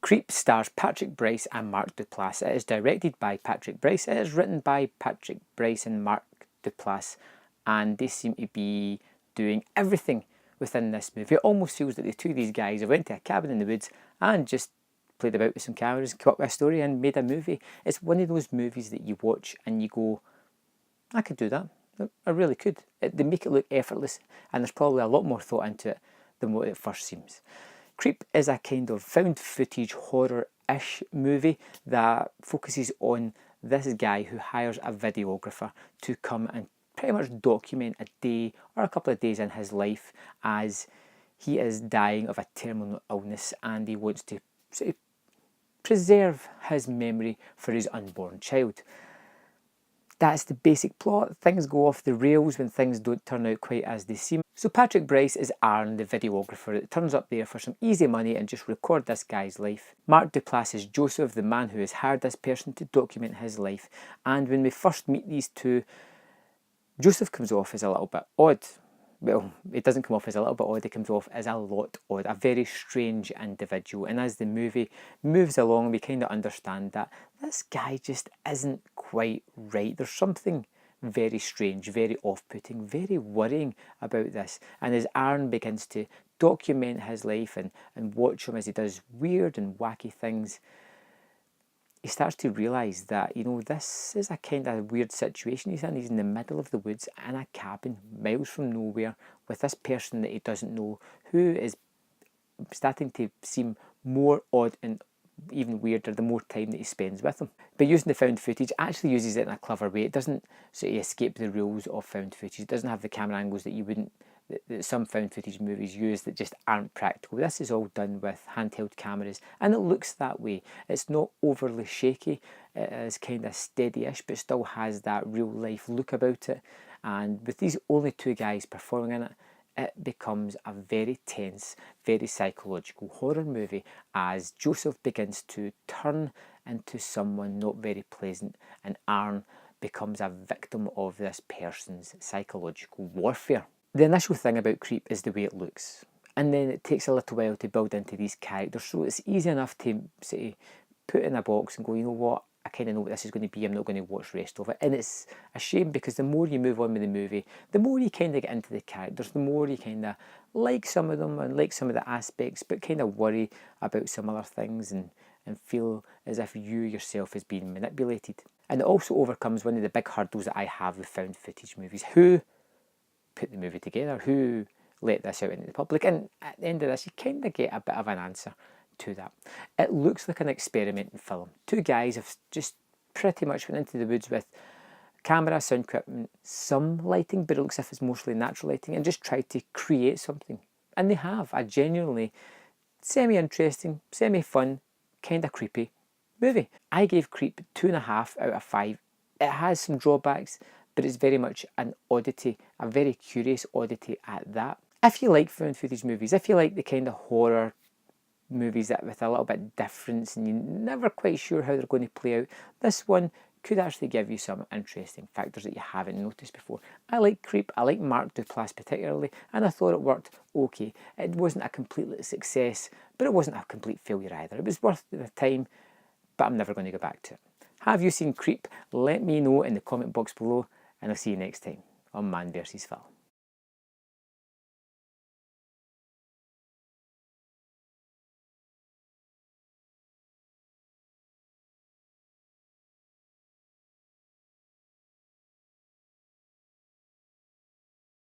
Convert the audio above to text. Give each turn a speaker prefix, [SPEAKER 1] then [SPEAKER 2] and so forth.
[SPEAKER 1] Creep stars Patrick Brice and Mark Duplass. It is directed by Patrick Brice. It is written by Patrick Brice and Mark Duplass, and they seem to be doing everything within this movie. It almost feels like the two of these guys have went to a cabin in the woods and just played about with some cameras, come up with a story and made a movie. It's one of those movies that you watch and you go, I could do that. I really could. They make it look effortless, and there's probably a lot more thought into it than what it first seems. Creep is a kind of found footage horror-ish movie that focuses on this guy who hires a videographer to come and pretty much document a day or a couple of days in his life as he is dying of a terminal illness, and he wants to sort of preserve his memory for his unborn child. That's the basic plot. Things go off the rails when things don't turn out quite as they seem. So Patrick Brice is Aaron, the videographer, that turns up there for some easy money and just record this guy's life. Mark Duplass is Joseph, the man who has hired this person to document his life. And when we first meet these two, Joseph comes off as a little bit odd. Well, it doesn't come off as a little bit odd, it comes off as a lot odd, a very strange individual. And as the movie moves along, we kind of understand that this guy just isn't quite right. There's something very strange, very off-putting, very worrying about this. And as Aaron begins to document his life and watch him as he does weird and wacky things, he starts to realise that, you know, this is a kind of weird situation he's in. He's in the middle of the woods in a cabin, miles from nowhere, with this person that he doesn't know, who is starting to seem more odd and even weirder the more time that he spends with him. But using the found footage, actually uses it in a clever way. It doesn't sort of escape the rules of found footage. It doesn't have the camera angles that you wouldn't, that some found footage movies use that just aren't practical. This is all done with handheld cameras, and it looks that way. It's not overly shaky. It is kind of steady-ish, but still has that real life look about it. And with these only two guys performing in it, it becomes a very tense, very psychological horror movie as Joseph begins to turn into someone not very pleasant, and Aaron becomes a victim of this person's psychological warfare. The initial thing about Creep is the way it looks, and then it takes a little while to build into these characters, so it's easy enough to say, put in a box and go, you know what, I kind of know what this is going to be, I'm not going to watch the rest of it. And it's a shame, because the more you move on with the movie, the more you kind of get into the characters, the more you kind of like some of them and like some of the aspects, but kind of worry about some other things and feel as if you yourself is being manipulated. And it also overcomes one of the big hurdles that I have with found footage movies. Who put the movie together? Who let this out into the public? And at the end of this, you kind of get a bit of an answer to that. It looks like an experimental film. Two guys have just pretty much went into the woods with camera, sound equipment, some lighting, but it looks as if it's mostly natural lighting, and just tried to create something. And they have a genuinely semi-interesting, semi-fun, kind of creepy movie. I gave Creep 2.5 out of 5. It has some drawbacks, but it's very much an oddity, a very curious oddity at that. If you like found footage movies, if you like the kind of horror movies that with a little bit difference and you're never quite sure how they're going to play out, this one could actually give you some interesting factors that you haven't noticed before. I like Creep, I like Mark Duplass particularly, and I thought it worked okay. It wasn't a complete success, but it wasn't a complete failure either. It was worth the time, but I'm never going to go back to it. Have you seen Creep? Let me know in the comment box below, and I'll see you next time on Man vs. Film.